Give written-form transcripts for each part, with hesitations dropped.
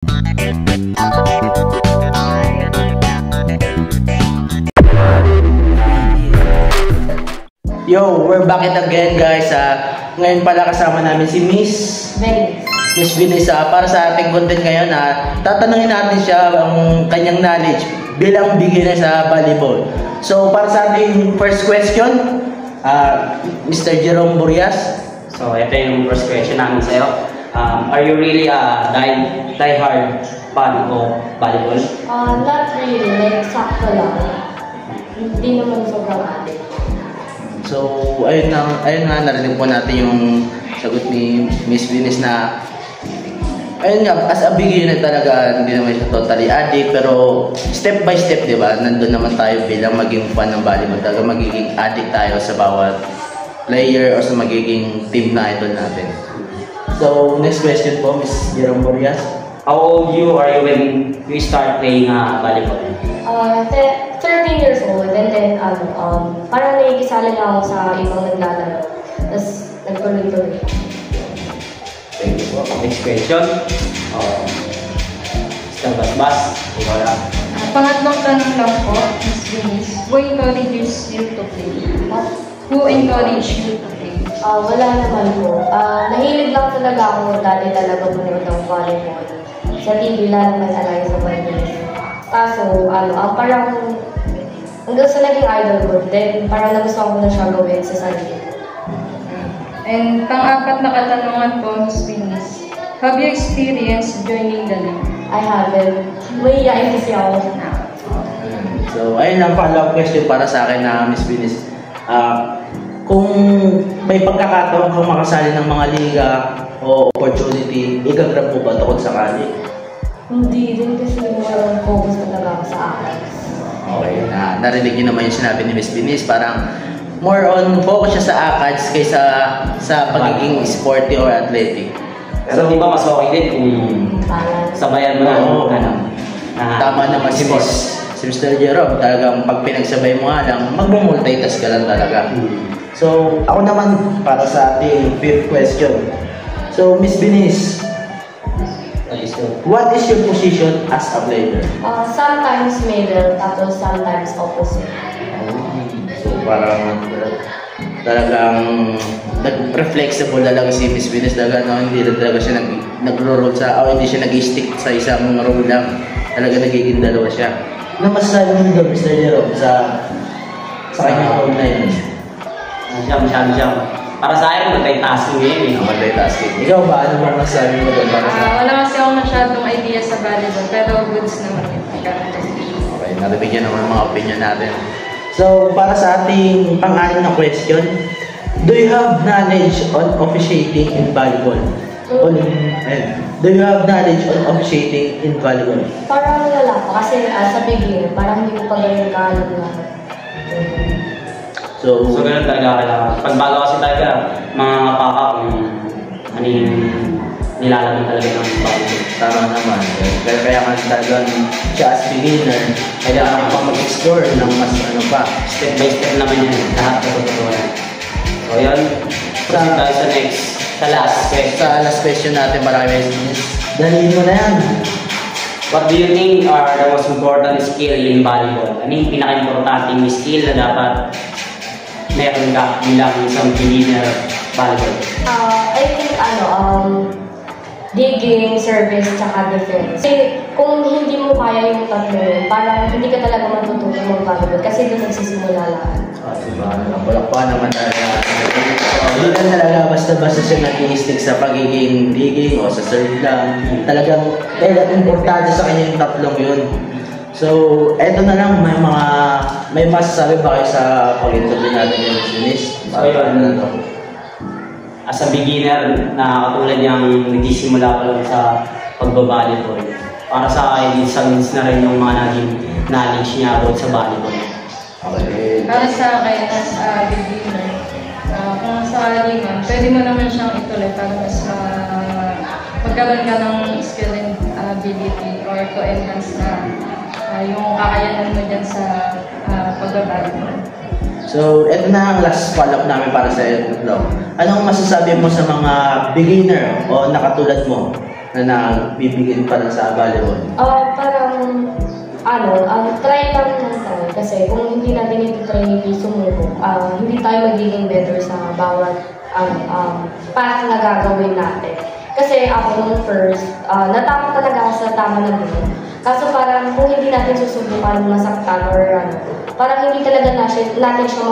Yo, we're back at again guys. Ngayon pala kasama namin si Miss Venus. Para sa ating content ngayon, tatanungin natin siya ang kanyang knowledge bilang beginner sa volleyball. So para sa ating first question, Mr. Jerome Burias. So ito yung first question namin sa'yo. Are you really a die-hard fan of volleyball? Not really, like sakto lang. Hindi naman sobrang addict. So, ayun nga, narinig po natin yung sagot ni Miss Venus na ayun nga, as a beginner talaga, hindi naman siya totally addict, pero step by step, di ba, nandun naman tayo bilang maging fan ng volleyball, talaga magiging addict tayo sa bawat player o sa magiging team na idol natin. So, next question po, Miss Jerome Burias. How old are you when you start playing volleyball? 13 years old, and then parang nakikisali na ako sa ibang naglalaro. Tapos nagtuloy-tuloy. Thank you po. Next question. Mr. Basbas, ikaw lang. Pangatlong tanong lang po, Miss Venus. Who encourages you to play? Who encourages you to play? Wala naman po. Nahilig lang talaga ako dati talaga manood ng volleyball. Sa TV lang naman alay sa Pilipinas. Kaso, parang hanggang sa naging idol ko, then parang nagustuhan ko na siya gawin sa sarili. And pang-apat na katanungan po, Miss Venus. Have you experienced joining the league? I haven't. Mahihain kasi ako. So, ayun ang follow-up question para sa akin na Miss Venus. Kung may pagkakataon kang makasali ng mga liga o opportunity, igagrab mo ba ito kung sakali? Hindi din kasi walang focus talaga ako sa akin. Okay, narinig niyo naman yung sinabi ni Miss Venus, parang more on focus siya sa ACADS kaysa sa pagiging sporty or athletic. Pero di ba mas okay din kung sabayan mo na tama naman si Mr. Jerome, talagang pag pinagsabay mo nga lang, mag-multitask ka lang talaga. So, ako naman para sa ating fifth question. So, Miss Venus, what is your position as a player? Sometimes middle, tapos sometimes opposite. So parang talagang nag-flexible talaga si Miss Venus talaga, no? Hindi talaga siya nagro-roll hindi siya nag-stick sa isang role lang. Talaga nagiging dalawa siya. Ano masasabi mo nito, Mr. Jerome, sa kanyang role na yun? Jump. Para sa akin, multitasking yun. Multitasking. Ikaw ba? Ano bang masasabi mo doon? Wala kasi ako masyadong idea sa volleyball, pero goods naman yun. Okay, nabibigyan naman ng mga opinion natin. So, para sa ating pang-anim na question, do you have knowledge on officiating in volleyball? Do you have knowledge on officiating in volleyball? Parang wala pa kasi sa beginner, parang hindi ko pa ganyan kaalam na. So ganun talaga kailangan. Pag bago kasi talaga, mga kapaka kung ano yung nilalagay talaga ng volleyball. Tama naman. Kaya nga talagang siya as beginner, kailangan pa mag-explore ng mas step by step naman yan. Lahat na tututunan. So yun, proceed tayo sa last question natin para kay Miss. Dalhin mo na yan. What do you think are the most important skill in volleyball? Ano yung pinaka-importanting skill na dapat meron ka bilang isang beginner volleyball? I think digging, service, tsaka defense. Kasi kung hindi mo kaya yung tatlo yun, parang hindi ka talaga matutulong mag-volleyball kasi doon nagsisimula lahat. Diba? Napalakpakan naman talaga. Hindi lang talaga basta-basta siya nag-i-stick sa pagiging digging o sa serve lang. Talagang importante sa kanya yung tatlong yun. So, eto na lang, may masasabi ba kayo sa pag-interview natin yung Miss? As a beginner na katulad niyang nagsisimula pa lang sa pagbabalibol, para sa akin, isang na rin yung mga naging knowledge niya about sa volleyball. Okay. Para sa akin, as a beginner, kung sakali man, pwede mo naman siyang ituloy para mas magkaroon ka ng skill and ability or to enhance na yung kakayanan mo dyan sa pagbabalibol. So, ito na ang last follow-up namin para sa iyo. Anong masasabi mo sa mga beginner o nakatulad mo na nagbibigay pa rin sa volleyball? Try lang ng try. Kasi kung hindi natin ito try, hindi sumubok, hindi tayo magiging better sa bawat path na gagawin natin. Kasi ako nung first, natakot talaga ako sa tama na buhay. Kaso parang kung hindi natin susubukan masaktan or parang hindi talaga natin siya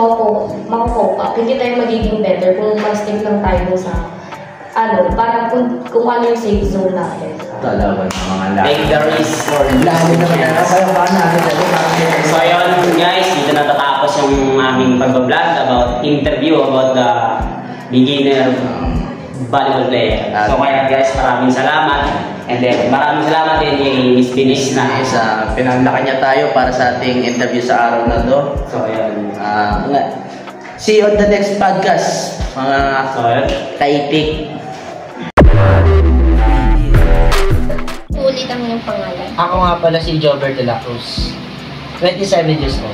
makukope up. Hindi tayo magiging better kung mag-stick lang tayo sa parang kung ano yung safe zone natin. Talaga ng mga lahat. Take the risk for Lalo naman na kayo paano natin So ayun guys, dito natatapos yung aming pag-vlog about interview about the beginner volleyball player. So kaya guys, maraming salamat. And then maraming salamat din kay Miss Binis na pinanlakan niya tayo para sa ating interview sa araw na to. So ayun. See you on the next podcast, mga kaitik. Ulit ang iyong pangalan. Ako nga pala si Jobert de la Cruz. 27 years old.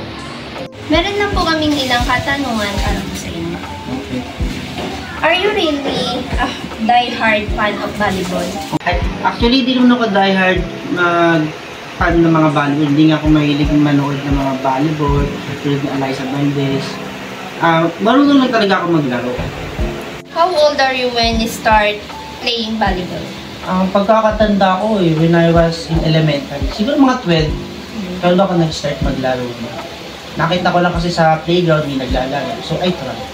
Meron lang po kaming ilang katanungan para po sa inyo. Okay. Are you really a die-hard fan of volleyball? Actually, di naman ako die-hard fan ng mga volleyball. Hindi nga ako mahilig manood ng mga volleyball. Tulad ni Eliza Valdez. Marunong lang talaga ako maglaro. How old are you when you start playing volleyball? Ang pagkakatanda ko when I was in elementary, siguro mga 12, kaya ako nag-start maglaro. Nakita ko lang kasi sa playground may naglalaro. So, I tried.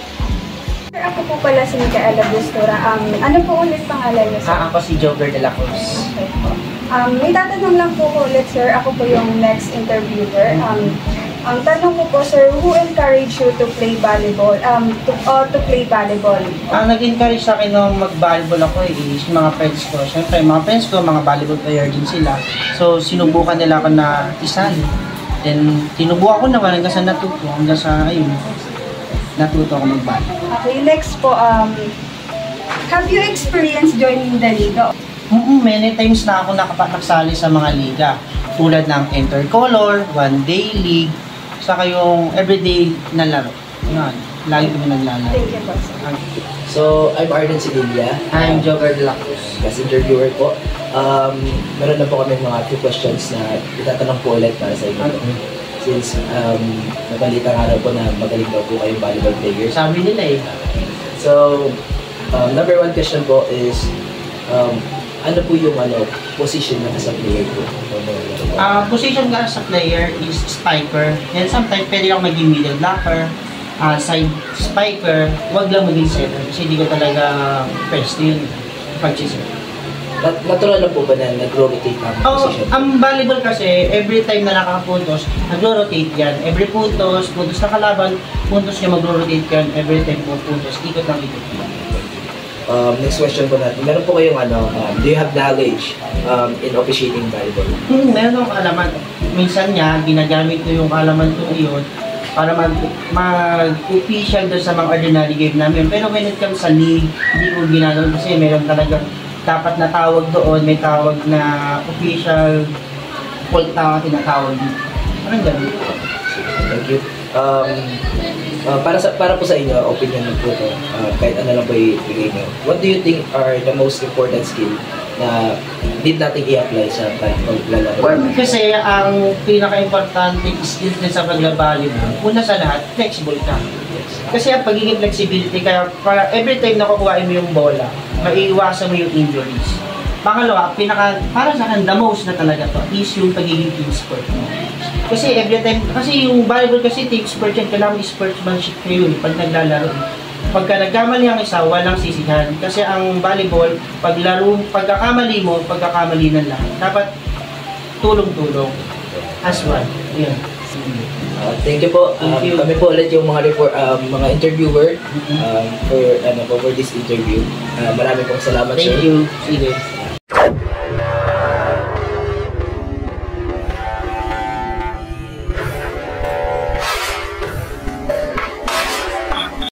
Sir, ako po pala si Micaela Bustura. Ano po ulit pangalan niyo, sir? Ako si Jobert de la Cruz. Okay po. May tatanong lang po ko ulit, sir. Ako po yung next interviewer. Ang tanong ko po, sir, who encouraged you to play volleyball? To play volleyball? Ang nag-encourage sa akin nung mag-volleyball ako is mga friends ko. Siyempre, mga friends ko, mga volleyball player din sila. So, sinubukan nila ako na isali. Then, tinubukan ko naman hanggang sa natuto. Hanggang sa, ayun, natuto ako mag-volleyball. Okay, next po, have you experienced joining the Liga? Many times na ako nagsali sa mga liga. Tulad ng intercolor, one day league, saka yung everyday na laro. Yan, lagi kami naglalaro. Thank you po, sir. So, I'm Arden Sibilia. I'm Jobert de la Cruz. As interviewer po. Meron na po kami mga few questions na itatanong po ulit para sa inyo. Since nabalita nga raw po na magaling daw po kayong volleyball players. Sabi nila eh. So, number one question po is, ano po yung position na sa player po? Position nga sa player is spiker. And sometimes pwede lang maging middle blocker, side spiker, wag lang maging setter. Kasi hindi ko talaga pwede yun pag-setter. Natural lang po ba na nag-rotate ang position? Ang volleyball kasi, every time na nakapuntos, nag-rotate yan. Every puntos na kalaban, puntos niya mag-rotate yan. Every time po puntos, ikot lang ikot. Next question po natin. Meron po kayong do you have knowledge in officiating volleyball? Meron akong kaalaman. Minsan niya, ginagamit ko yung kaalaman ko yun para mag-official doon sa mga ordinary game namin. Pero when it comes sa league, hindi ko ginagawa kasi meron talagang dapat na tawag doon, may tawag na official call tinatawag dito. Parang gano'n. Thank you. Para po sa inyo, opinion po ito, kahit ano lang po ibigay nyo. What do you think are the most important skill na need natin i-apply sa paglalaro? Kasi ang pinaka-importante skill din sa paglabalibol, una sa lahat, flexible ka. Kasi ang pagiging flexibility, kaya para every time nakukuhain mo yung bola, maiiwasan mo yung injuries. Pangalawa, para sa akin, the most na talaga to is yung pagiging team sport mo. Kasi every time, kasi yung volleyball kasi team sport yan, kailangan sportsmanship kayo pag naglalaro. Pagka nagkamali ang isa, walang sisihan. Kasi ang volleyball, pagkakamali mo, pagkakamali ng lahat. Dapat tulong-tulong as one. Yun. Thank you po. Thank you. Kami po ulit yung mga interviewer for this interview. Marami pong salamat, Thank sir. you. Sige.